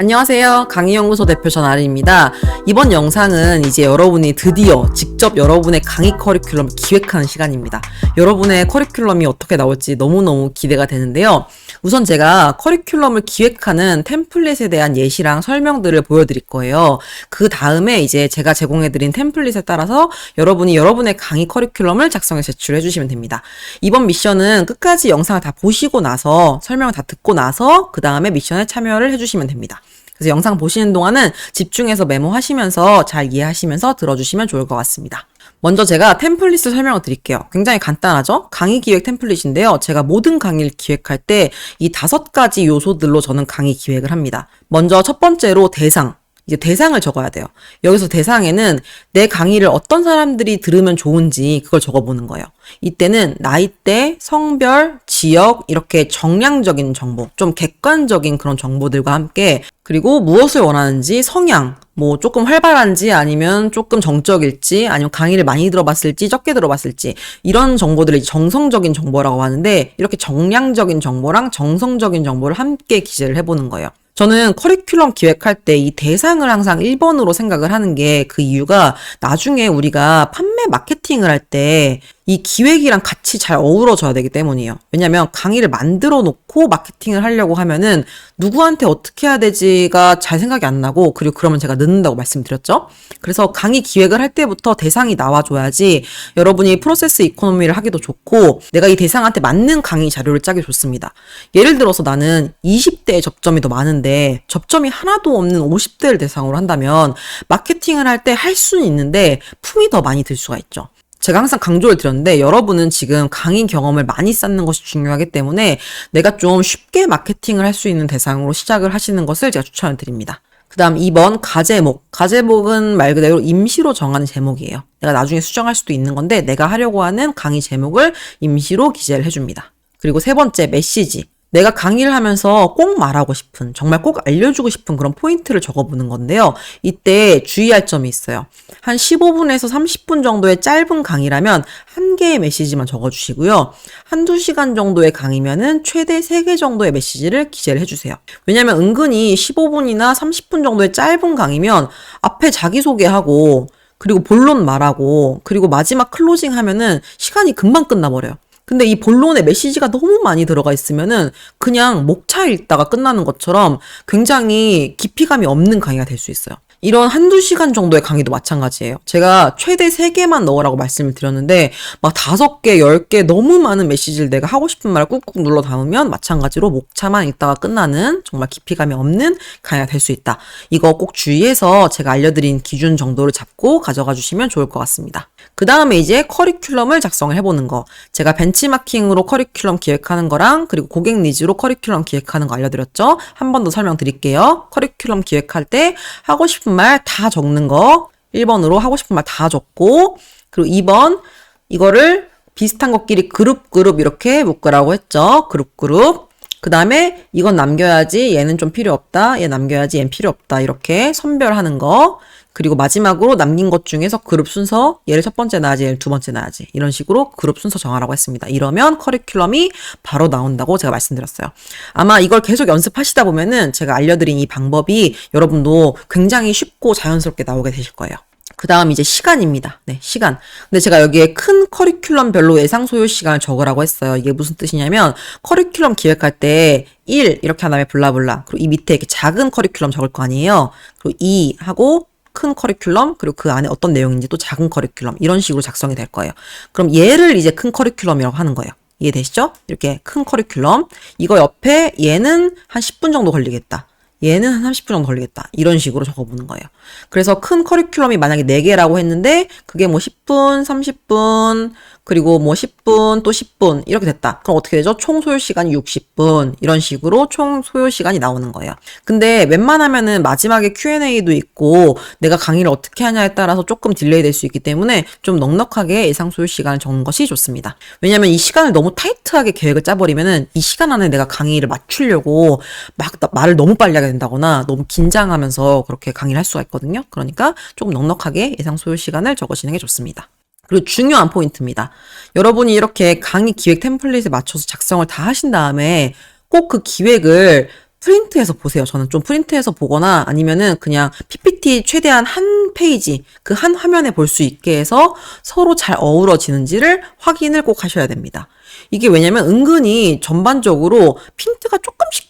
안녕하세요. 강의연구소 대표 전아리입니다. 이번 영상은 이제 여러분이 드디어 직접 여러분의 강의 커리큘럼을 기획하는 시간입니다. 여러분의 커리큘럼이 어떻게 나올지 너무너무 기대가 되는데요. 우선 제가 커리큘럼을 기획하는 템플릿에 대한 예시랑 설명들을 보여드릴 거예요. 그 다음에 이제 제가 제공해드린 템플릿에 따라서 여러분이 여러분의 강의 커리큘럼을 작성해 제출해 주시면 됩니다. 이번 미션은 끝까지 영상을 다 보시고 나서 설명을 다 듣고 나서 그 다음에 미션에 참여를 해주시면 됩니다. 그래서 영상 보시는 동안은 집중해서 메모하시면서 잘 이해하시면서 들어주시면 좋을 것 같습니다. 먼저 제가 템플릿을 설명을 드릴게요. 굉장히 간단하죠? 강의 기획 템플릿인데요. 제가 모든 강의를 기획할 때 이 5가지 요소들로 저는 강의 기획을 합니다. 먼저 첫 번째로 대상. 이제 대상을 적어야 돼요. 여기서 대상에는 내 강의를 어떤 사람들이 들으면 좋은지 그걸 적어보는 거예요. 이때는 나이대, 성별, 지역 이렇게 정량적인 정보, 좀 객관적인 그런 정보들과 함께 그리고 무엇을 원하는지 성향, 뭐 조금 활발한지 아니면 조금 정적일지 아니면 강의를 많이 들어봤을지 적게 들어봤을지 이런 정보들을 정성적인 정보라고 하는데 이렇게 정량적인 정보랑 정성적인 정보를 함께 기재를 해보는 거예요. 저는 커리큘럼 기획할 때 이 대상을 항상 1번으로 생각을 하는 게 그 이유가 나중에 우리가 판매 마케팅을 할 때 이 기획이랑 같이 잘 어우러져야 되기 때문이에요. 왜냐면 강의를 만들어 놓고 마케팅을 하려고 하면은 누구한테 어떻게 해야 되지가 잘 생각이 안 나고 그리고 그러면 제가 늦는다고 말씀드렸죠. 그래서 강의 기획을 할 때부터 대상이 나와줘야지 여러분이 프로세스 이코노미를 하기도 좋고 내가 이 대상한테 맞는 강의 자료를 짜기 좋습니다. 예를 들어서 나는 20대의 접점이 더 많은데 접점이 하나도 없는 50대를 대상으로 한다면 마케팅을 할 때 할 수는 있는데 품이 더 많이 들 수가 있죠. 제가 항상 강조를 드렸는데 여러분은 지금 강의 경험을 많이 쌓는 것이 중요하기 때문에 내가 좀 쉽게 마케팅을 할 수 있는 대상으로 시작을 하시는 것을 제가 추천을 드립니다. 그 다음 2번 가제목. 가제목은 말 그대로 임시로 정하는 제목이에요. 내가 나중에 수정할 수도 있는 건데 내가 하려고 하는 강의 제목을 임시로 기재를 해줍니다. 그리고 3번째 메시지. 내가 강의를 하면서 꼭 말하고 싶은, 정말 꼭 알려주고 싶은 그런 포인트를 적어보는 건데요. 이때 주의할 점이 있어요. 한 15분에서 30분 정도의 짧은 강의라면 한 개의 메시지만 적어주시고요. 한두 시간 정도의 강의면은 최대 3개 정도의 메시지를 기재를 해주세요. 왜냐면 은근히 15분이나 30분 정도의 짧은 강의면 앞에 자기소개하고 그리고 본론 말하고 그리고 마지막 클로징 하면은 시간이 금방 끝나버려요. 근데 이 본론에 메시지가 너무 많이 들어가 있으면은 그냥 목차 읽다가 끝나는 것처럼 굉장히 깊이감이 없는 강의가 될 수 있어요. 이런 한두 시간 정도의 강의도 마찬가지예요. 제가 최대 3개만 넣으라고 말씀을 드렸는데 막 5개, 10개 너무 많은 메시지를 내가 하고 싶은 말을 꾹꾹 눌러 담으면 마찬가지로 목차만 읽다가 끝나는 정말 깊이감이 없는 강의가 될 수 있다. 이거 꼭 주의해서 제가 알려드린 기준 정도를 잡고 가져가 주시면 좋을 것 같습니다. 그 다음에 이제 커리큘럼을 작성을 해보는 거. 제가 벤치마킹으로 커리큘럼 기획하는 거랑 그리고 고객 니즈로 커리큘럼 기획하는 거 알려드렸죠? 한 번 더 설명드릴게요. 커리큘럼 기획할 때 하고 싶은 말 다 적는 거 1번으로 하고 싶은 말 다 적고 그리고 2번 이거를 비슷한 것끼리 그룹 이렇게 묶으라고 했죠. 그룹 그 다음에 이건 남겨야지 얘는 좀 필요 없다 얘 남겨야지 얘는 필요 없다 이렇게 선별하는 거 그리고 마지막으로 남긴 것 중에서 그룹 순서 얘를 첫 번째 놔야지 얘를 두 번째 놔야지 이런 식으로 그룹 순서 정하라고 했습니다. 이러면 커리큘럼이 바로 나온다고 제가 말씀드렸어요. 아마 이걸 계속 연습하시다 보면은 제가 알려드린 이 방법이 여러분도 굉장히 쉽고 자연스럽게 나오게 되실 거예요. 그 다음 이제 시간입니다. 네, 시간. 근데 제가 여기에 큰 커리큘럼별로 예상 소요 시간을 적으라고 했어요. 이게 무슨 뜻이냐면 커리큘럼 기획할 때 1 이렇게 한 다음에 블라블라 그리고 이 밑에 이렇게 작은 커리큘럼 적을 거 아니에요. 그리고 2 하고 큰 커리큘럼 그리고 그 안에 어떤 내용인지 또 작은 커리큘럼 이런 식으로 작성이 될 거예요. 그럼 얘를 이제 큰 커리큘럼이라고 하는 거예요. 이해되시죠? 이렇게 큰 커리큘럼 이거 옆에 얘는 한 10분 정도 걸리겠다. 얘는 한 30분 정도 걸리겠다. 이런 식으로 적어보는 거예요. 그래서 큰 커리큘럼이 만약에 4개라고 했는데 그게 뭐 10분, 30분, 그리고 뭐 10분, 또 10분 이렇게 됐다. 그럼 어떻게 되죠? 총 소요 시간이 60분 이런 식으로 총 소요 시간이 나오는 거예요. 근데 웬만하면은 마지막에 Q&A도 있고 내가 강의를 어떻게 하냐에 따라서 조금 딜레이 될 수 있기 때문에 좀 넉넉하게 예상 소요 시간을 적는 것이 좋습니다. 왜냐면 이 시간을 너무 타이트하게 계획을 짜버리면은 이 시간 안에 내가 강의를 맞추려고 막 말을 너무 빨리 하게 된다거나 너무 긴장하면서 그렇게 강의를 할 수가 있거든요. 그러니까 조금 넉넉하게 예상 소요 시간을 적으시는 게 좋습니다. 그리고 중요한 포인트입니다. 여러분이 이렇게 강의 기획 템플릿에 맞춰서 작성을 다 하신 다음에 꼭 그 기획을 프린트해서 보세요. 저는 좀 프린트해서 보거나 아니면은 그냥 PPT 최대한 한 페이지, 그 한 화면에 볼 수 있게 해서 서로 잘 어우러지는지를 확인을 꼭 하셔야 됩니다. 이게 왜냐면 은근히 전반적으로 핀트가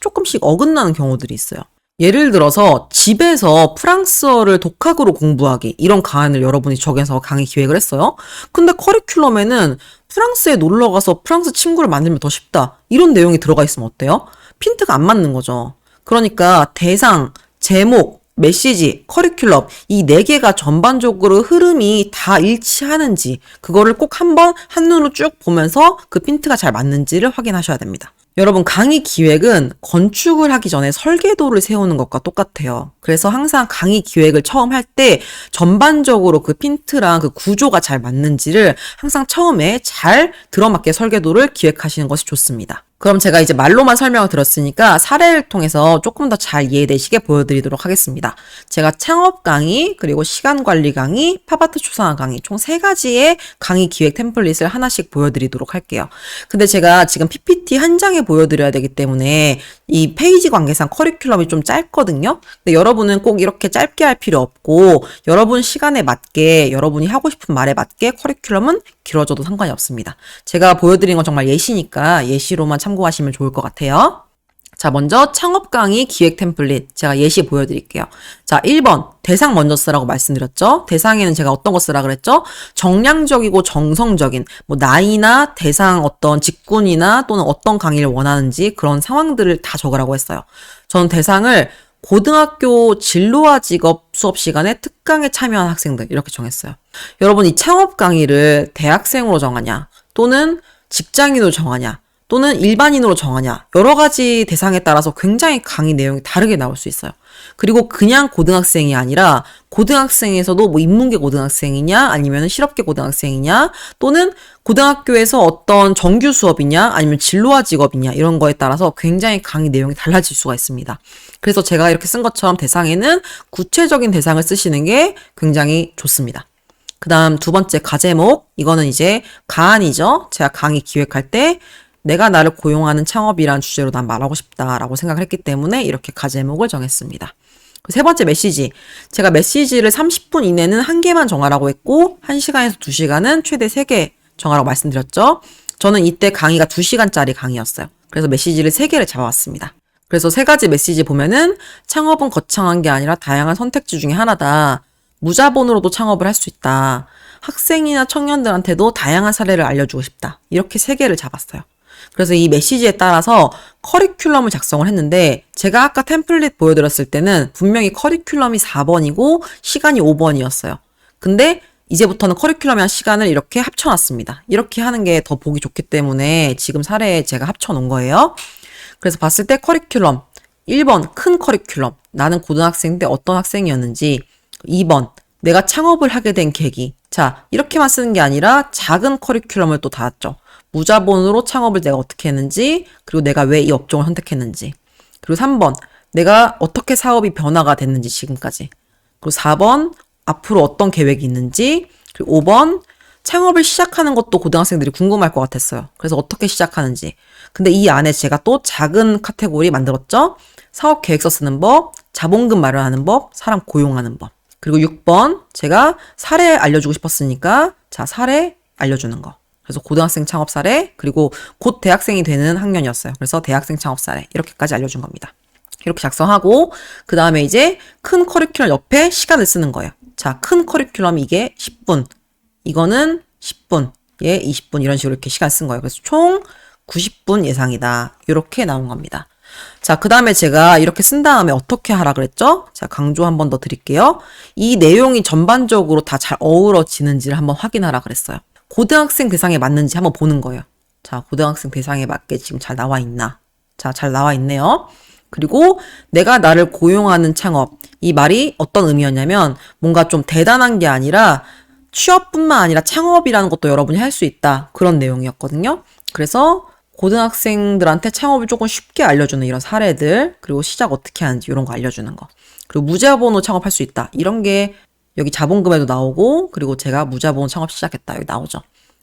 조금씩 어긋나는 경우들이 있어요. 예를 들어서 집에서 프랑스어를 독학으로 공부하기 이런 강의를 여러분이 정해서 강의 기획을 했어요. 근데 커리큘럼에는 프랑스에 놀러 가서 프랑스 친구를 만들면 더 쉽다. 이런 내용이 들어가 있으면 어때요? 핀트가 안 맞는 거죠. 그러니까 대상, 제목, 메시지, 커리큘럼 이 네 개가 전반적으로 흐름이 다 일치하는지 그거를 꼭 한번 한눈으로 쭉 보면서 그 핀트가 잘 맞는지를 확인하셔야 됩니다. 여러분 강의 기획은 건축을 하기 전에 설계도를 세우는 것과 똑같아요. 그래서 항상 강의 기획을 처음 할 때 전반적으로 그 핀트랑 그 구조가 잘 맞는지를 항상 처음에 잘 들어맞게 설계도를 기획하시는 것이 좋습니다. 그럼 제가 이제 말로만 설명을 들었으니까 사례를 통해서 조금 더 잘 이해되시게 보여드리도록 하겠습니다. 제가 창업 강의, 그리고 시간 관리 강의, 팝아트 초상화 강의 총 3가지의 강의 기획 템플릿을 하나씩 보여드리도록 할게요. 근데 제가 지금 PPT 한 장에 보여드려야 되기 때문에 이 페이지 관계상 커리큘럼이 좀 짧거든요. 근데 여러분은 꼭 이렇게 짧게 할 필요 없고 여러분 시간에 맞게 여러분이 하고 싶은 말에 맞게 커리큘럼은 길어져도 상관이 없습니다. 제가 보여드린 건 정말 예시니까 예시로만 참고하시면 좋을 것 같아요. 자, 먼저 창업 강의 기획 템플릿 제가 예시 보여드릴게요. 자, 1번 대상 먼저 쓰라고 말씀드렸죠. 대상에는 제가 어떤 거 쓰라 그랬죠? 정량적이고 정성적인 뭐 나이나 대상 어떤 직군이나 또는 어떤 강의를 원하는지 그런 상황들을 다 적으라고 했어요. 저는 대상을 고등학교 진로와 직업 수업 시간에 특강에 참여한 학생들 이렇게 정했어요. 여러분 이 창업 강의를 대학생으로 정하냐 또는 직장인으로 정하냐 또는 일반인으로 정하냐 여러 가지 대상에 따라서 굉장히 강의 내용이 다르게 나올 수 있어요. 그리고 그냥 고등학생이 아니라 고등학생에서도 뭐 인문계 고등학생이냐 아니면 실업계 고등학생이냐 또는 고등학교에서 어떤 정규 수업이냐 아니면 진로와 직업이냐 이런 거에 따라서 굉장히 강의 내용이 달라질 수가 있습니다. 그래서 제가 이렇게 쓴 것처럼 대상에는 구체적인 대상을 쓰시는 게 굉장히 좋습니다. 그 다음 두 번째 가제목 이거는 이제 가안이죠. 제가 강의 기획할 때 내가 나를 고용하는 창업이란 주제로 난 말하고 싶다라고 생각을 했기 때문에 이렇게 가제목을 정했습니다. 세 번째 메시지. 제가 메시지를 30분 이내는 한 개만 정하라고 했고 1시간에서 2시간은 최대 3개 정하라고 말씀드렸죠. 저는 이때 강의가 2시간짜리 강의였어요. 그래서 메시지를 3개를 잡아왔습니다. 그래서 3가지 메시지 보면은 창업은 거창한 게 아니라 다양한 선택지 중에 하나다. 무자본으로도 창업을 할 수 있다. 학생이나 청년들한테도 다양한 사례를 알려주고 싶다. 이렇게 3개를 잡았어요. 그래서 이 메시지에 따라서 커리큘럼을 작성을 했는데 제가 아까 템플릿 보여드렸을 때는 분명히 커리큘럼이 4번이고 시간이 5번이었어요. 근데 이제부터는 커리큘럼이랑 시간을 이렇게 합쳐놨습니다. 이렇게 하는 게 더 보기 좋기 때문에 지금 사례에 제가 합쳐놓은 거예요. 그래서 봤을 때 커리큘럼 1번 큰 커리큘럼 나는 고등학생 때 어떤 학생이었는지 2번 내가 창업을 하게 된 계기 자 이렇게만 쓰는 게 아니라 작은 커리큘럼을 또 달았죠. 무자본으로 창업을 내가 어떻게 했는지 그리고 내가 왜 이 업종을 선택했는지 그리고 3번 내가 어떻게 사업이 변화가 됐는지 지금까지 그리고 4번 앞으로 어떤 계획이 있는지 그리고 5번 창업을 시작하는 것도 고등학생들이 궁금할 것 같았어요. 그래서 어떻게 시작하는지 근데 이 안에 제가 또 작은 카테고리 만들었죠. 사업 계획서 쓰는 법, 자본금 마련하는 법, 사람 고용하는 법 그리고 6번 제가 사례 알려주고 싶었으니까 자 사례 알려주는 거 그래서 고등학생 창업 사례 그리고 곧 대학생이 되는 학년이었어요. 그래서 대학생 창업 사례 이렇게까지 알려준 겁니다. 이렇게 작성하고 그 다음에 이제 큰 커리큘럼 옆에 시간을 쓰는 거예요. 자, 큰 커리큘럼 이게 10분 이거는 10분 얘 20분 이런 식으로 이렇게 시간 쓴 거예요. 그래서 총 90분 예상이다. 이렇게 나온 겁니다. 자, 그 다음에 제가 이렇게 쓴 다음에 어떻게 하라 그랬죠? 자, 강조 한 번 더 드릴게요. 이 내용이 전반적으로 다 잘 어우러지는지를 한번 확인하라 그랬어요. 고등학생 대상에 맞는지 한번 보는 거예요. 자, 고등학생 대상에 맞게 지금 잘 나와 있나? 자, 잘 나와 있네요. 그리고 내가 나를 고용하는 창업. 이 말이 어떤 의미였냐면 뭔가 좀 대단한 게 아니라 취업뿐만 아니라 창업이라는 것도 여러분이 할 수 있다. 그런 내용이었거든요. 그래서 고등학생들한테 창업을 조금 쉽게 알려주는 이런 사례들, 그리고 시작 어떻게 하는지 이런 거 알려주는 거. 그리고 무자본으로 창업할 수 있다. 이런 게 여기 자본금에도 나오고, 그리고 제가 무자본 창업 시작했다. 여기 나오죠.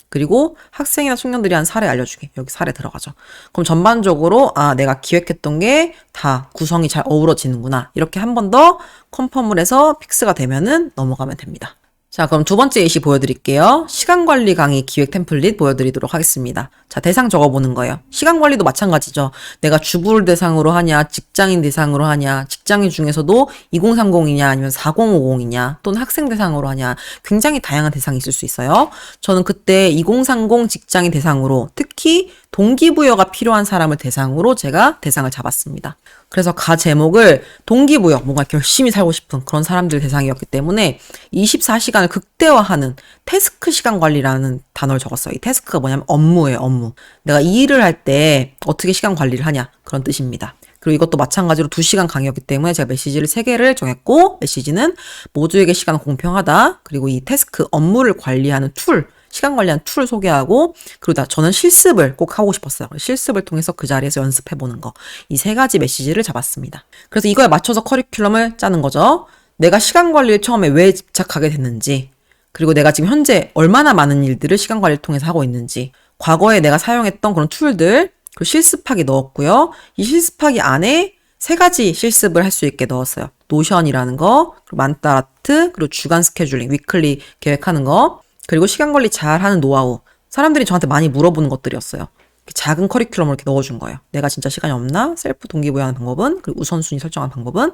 그리고 학생이나 청년들이 한 사례 알려주기. 여기 사례 들어가죠. 그럼 전반적으로 내가 기획했던 게 다 구성이 잘 어우러지는구나. 이렇게 한 번 더 컨펌을 해서 픽스가 되면은 넘어가면 됩니다. 자, 그럼 두 번째 예시 보여드릴게요. 시간관리 강의 기획 템플릿 보여드리도록 하겠습니다. 자, 대상 적어보는 거예요. 시간관리도 마찬가지죠. 내가 주부를 대상으로 하냐, 직장인 대상으로 하냐, 직장인 중에서도 2030이냐, 아니면 4050이냐, 또는 학생 대상으로 하냐, 굉장히 다양한 대상이 있을 수 있어요. 저는 그때 2030 직장인 대상으로, 특히 동기부여가 필요한 사람을 대상으로 제가 대상을 잡았습니다. 그래서 가 제목을 동기부여, 뭔가 열심히 살고 싶은 그런 사람들 대상이었기 때문에 24시간을 극대화하는 태스크 시간 관리라는 단어를 적었어요. 이 태스크가 뭐냐면 업무예요, 업무. 내가 이 일을 할 때 어떻게 시간 관리를 하냐, 그런 뜻입니다. 그리고 이것도 마찬가지로 2시간 강의였기 때문에 제가 메시지를 3개를 정했고, 메시지는 모두에게 시간은 공평하다. 그리고 이 태스크, 업무를 관리하는 툴, 시간 관리하는 툴을 소개하고, 그리고 저는 실습을 꼭 하고 싶었어요. 실습을 통해서 그 자리에서 연습해보는 거. 이 3가지 메시지를 잡았습니다. 그래서 이거에 맞춰서 커리큘럼을 짜는 거죠. 내가 시간 관리를 처음에 왜 집착하게 됐는지, 그리고 내가 지금 현재 얼마나 많은 일들을 시간 관리를 통해서 하고 있는지, 과거에 내가 사용했던 그런 툴들, 그리고 실습하기 넣었고요. 이 실습하기 안에 3가지 실습을 할 수 있게 넣었어요. 노션이라는 거, 그리고 만따라트, 그리고 주간 스케줄링, 위클리 계획하는 거, 그리고 시간 관리 잘하는 노하우. 사람들이 저한테 많이 물어보는 것들이었어요. 작은 커리큘럼을 이렇게 넣어준 거예요. 내가 진짜 시간이 없나? 셀프 동기부여하는 방법은? 그리고 우선순위 설정하는 방법은?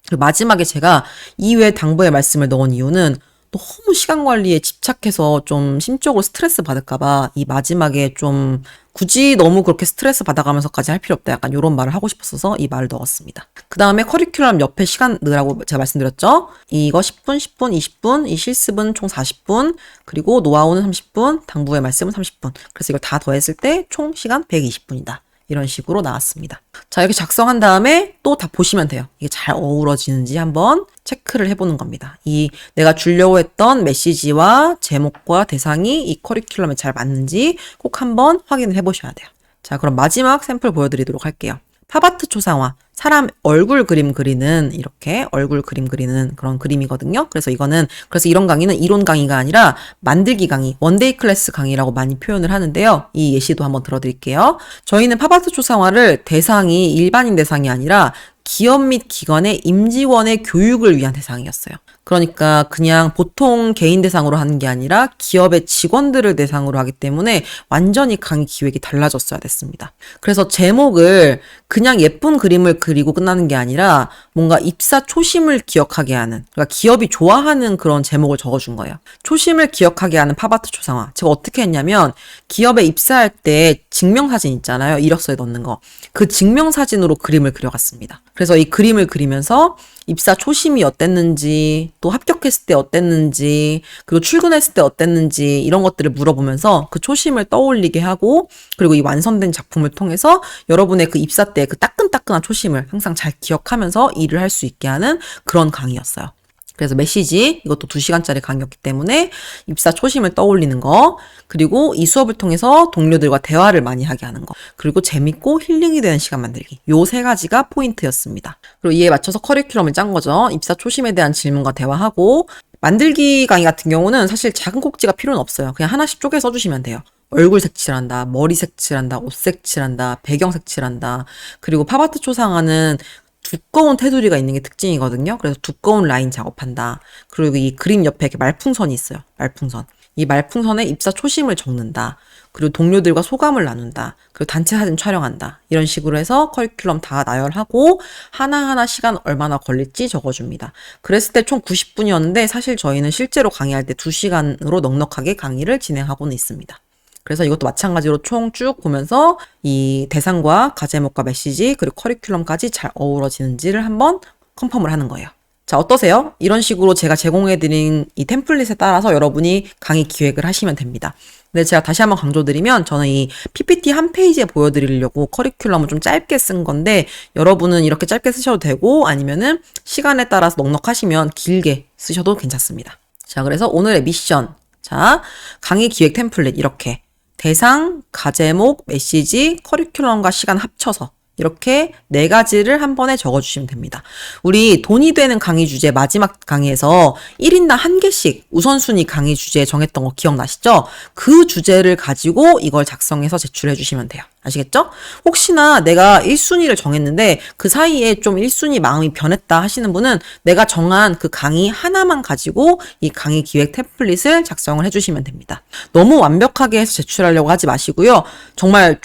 그리고 마지막에 제가 이외 당부의 말씀을 넣은 이유는 너무 시간 관리에 집착해서 좀 심적으로 스트레스 받을까봐 이 마지막에 좀 굳이 너무 그렇게 스트레스 받아가면서까지 할 필요 없다. 약간 이런 말을 하고 싶었어서 이 말을 넣었습니다. 그 다음에 커리큘럼 옆에 시간 넣으라고 제가 말씀드렸죠. 이거 10분, 10분, 20분, 이 실습은 총 40분, 그리고 노하우는 30분, 당부의 말씀은 30분. 그래서 이걸 다 더했을 때 총 시간 120분이다. 이런 식으로 나왔습니다. 자, 이렇게 작성한 다음에 또 다 보시면 돼요. 이게 잘 어우러지는지 한번 체크를 해보는 겁니다. 이 내가 주려고 했던 메시지와 제목과 대상이 이 커리큘럼에 잘 맞는지 꼭 한번 확인을 해보셔야 돼요. 자, 그럼 마지막 샘플 보여드리도록 할게요. 팝아트 초상화, 사람 얼굴 그림 그리는, 이렇게 얼굴 그림 그리는 그런 그림이거든요. 그래서 이런 강의는 이론 강의가 아니라 만들기 강의, 원데이 클래스 강의라고 많이 표현을 하는데요. 이 예시도 한번 들어드릴게요. 저희는 팝아트 초상화를 대상이 일반인 대상이 아니라 기업 및 기관의 임직원의 교육을 위한 대상이었어요. 그러니까 그냥 보통 개인 대상으로 하는 게 아니라 기업의 직원들을 대상으로 하기 때문에 완전히 강의 기획이 달라졌어야 됐습니다. 그래서 제목을 그냥 예쁜 그림을 그리고 끝나는 게 아니라 뭔가 입사 초심을 기억하게 하는, 그러니까 기업이 좋아하는 그런 제목을 적어준 거예요. 초심을 기억하게 하는 팝아트 초상화. 제가 어떻게 했냐면 기업에 입사할 때 증명사진 있잖아요. 이력서에 넣는 거. 그 증명사진으로 그림을 그려갔습니다. 그래서 이 그림을 그리면서 입사 초심이 어땠는지, 또 합격했을 때 어땠는지, 그리고 출근했을 때 어땠는지 이런 것들을 물어보면서 그 초심을 떠올리게 하고, 그리고 이 완성된 작품을 통해서 여러분의 그 입사 때 그 따끈따끈한 초심을 항상 잘 기억하면서 일을 할 수 있게 하는 그런 강의였어요. 그래서 메시지, 이것도 2시간짜리 강의였기 때문에 입사 초심을 떠올리는 거, 그리고 이 수업을 통해서 동료들과 대화를 많이 하게 하는 거, 그리고 재밌고 힐링이 되는 시간 만들기. 요 3가지가 포인트였습니다. 그리고 이에 맞춰서 커리큘럼을 짠 거죠. 입사 초심에 대한 질문과 대화하고, 만들기 강의 같은 경우는 사실 작은 꼭지가 필요는 없어요. 그냥 하나씩 쪼개 써주시면 돼요. 얼굴 색칠한다, 머리 색칠한다, 옷 색칠한다, 배경 색칠한다. 그리고 팝아트 초상화는 두꺼운 테두리가 있는 게 특징이거든요. 그래서 두꺼운 라인 작업한다. 그리고 이 그림 옆에 이렇게 말풍선이 있어요. 말풍선. 이 말풍선에 입사 초심을 적는다. 그리고 동료들과 소감을 나눈다. 그리고 단체 사진 촬영한다. 이런 식으로 해서 커리큘럼 다 나열하고 하나하나 시간 얼마나 걸릴지 적어줍니다. 그랬을 때 총 90분이었는데 사실 저희는 실제로 강의할 때 2시간으로 넉넉하게 강의를 진행하고는 있습니다. 그래서 이것도 마찬가지로 총 쭉 보면서 이 대상과 가제목과 메시지 그리고 커리큘럼까지 잘 어우러지는지를 한번 컨펌을 하는 거예요. 자, 어떠세요? 이런 식으로 제가 제공해드린 이 템플릿에 따라서 여러분이 강의 기획을 하시면 됩니다. 근데 제가 다시 한번 강조드리면 저는 이 PPT 한 페이지에 보여드리려고 커리큘럼을 좀 짧게 쓴 건데 여러분은 이렇게 짧게 쓰셔도 되고 아니면은 시간에 따라서 넉넉하시면 길게 쓰셔도 괜찮습니다. 자, 그래서 오늘의 미션. 자, 강의 기획 템플릿 이렇게 대상, 가제목, 메시지, 커리큘럼과 시간 합쳐서 이렇게 4가지를 한 번에 적어주시면 됩니다. 우리 돈이 되는 강의 주제 마지막 강의에서 1인당 1개씩 우선순위 강의 주제 정했던 거 기억나시죠? 그 주제를 가지고 이걸 작성해서 제출해 주시면 돼요. 아시겠죠? 혹시나 내가 1순위를 정했는데 그 사이에 좀 1순위 마음이 변했다 하시는 분은 내가 정한 그 강의 하나만 가지고 이 강의 기획 템플릿을 작성을 해주시면 됩니다. 너무 완벽하게 해서 제출하려고 하지 마시고요. 정말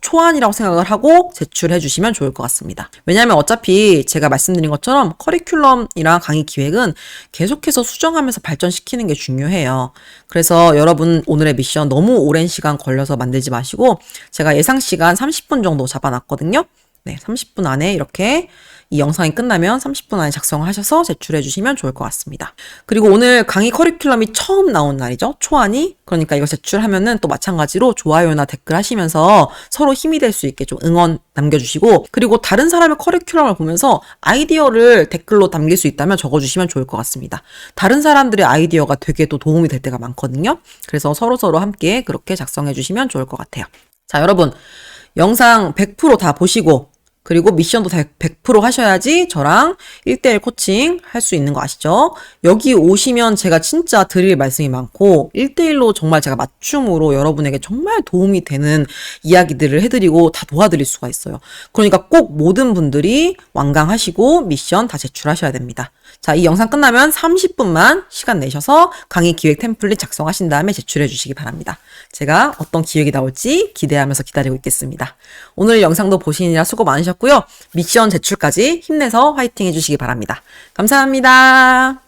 초안이라고 생각을 하고 제출해 주시면 좋을 것 같습니다. 왜냐하면 어차피 제가 말씀드린 것처럼 커리큘럼이랑 강의 기획은 계속해서 수정하면서 발전시키는 게 중요해요. 그래서 여러분 오늘의 미션 너무 오랜 시간 걸려서 만들지 마시고 제가 예상 시간 30분 정도 잡아놨거든요. 네, 30분 안에 이렇게 이 영상이 끝나면 30분 안에 작성을 하셔서 제출해 주시면 좋을 것 같습니다. 그리고 오늘 강의 커리큘럼이 처음 나온 날이죠. 초안이. 그러니까 이거 제출하면은 또 마찬가지로 좋아요나 댓글 하시면서 서로 힘이 될 수 있게 좀 응원 남겨주시고 그리고 다른 사람의 커리큘럼을 보면서 아이디어를 댓글로 남길 수 있다면 적어주시면 좋을 것 같습니다. 다른 사람들의 아이디어가 되게 또 도움이 될 때가 많거든요. 그래서 서로서로 함께 그렇게 작성해 주시면 좋을 것 같아요. 자, 여러분 영상 100% 다 보시고 그리고 미션도 다 100% 하셔야지 저랑 1대1 코칭 할 수 있는 거 아시죠? 여기 오시면 제가 진짜 드릴 말씀이 많고 1대1로 정말 제가 맞춤으로 여러분에게 정말 도움이 되는 이야기들을 해드리고 다 도와드릴 수가 있어요. 그러니까 꼭 모든 분들이 완강하시고 미션 다 제출하셔야 됩니다. 자, 이 영상 끝나면 30분만 시간 내셔서 강의 기획 템플릿 작성하신 다음에 제출해 주시기 바랍니다. 제가 어떤 기획이 나올지 기대하면서 기다리고 있겠습니다. 오늘 영상도 보시느라 수고 많으셨고요. 미션 제출까지 힘내서 화이팅 해주시기 바랍니다. 감사합니다.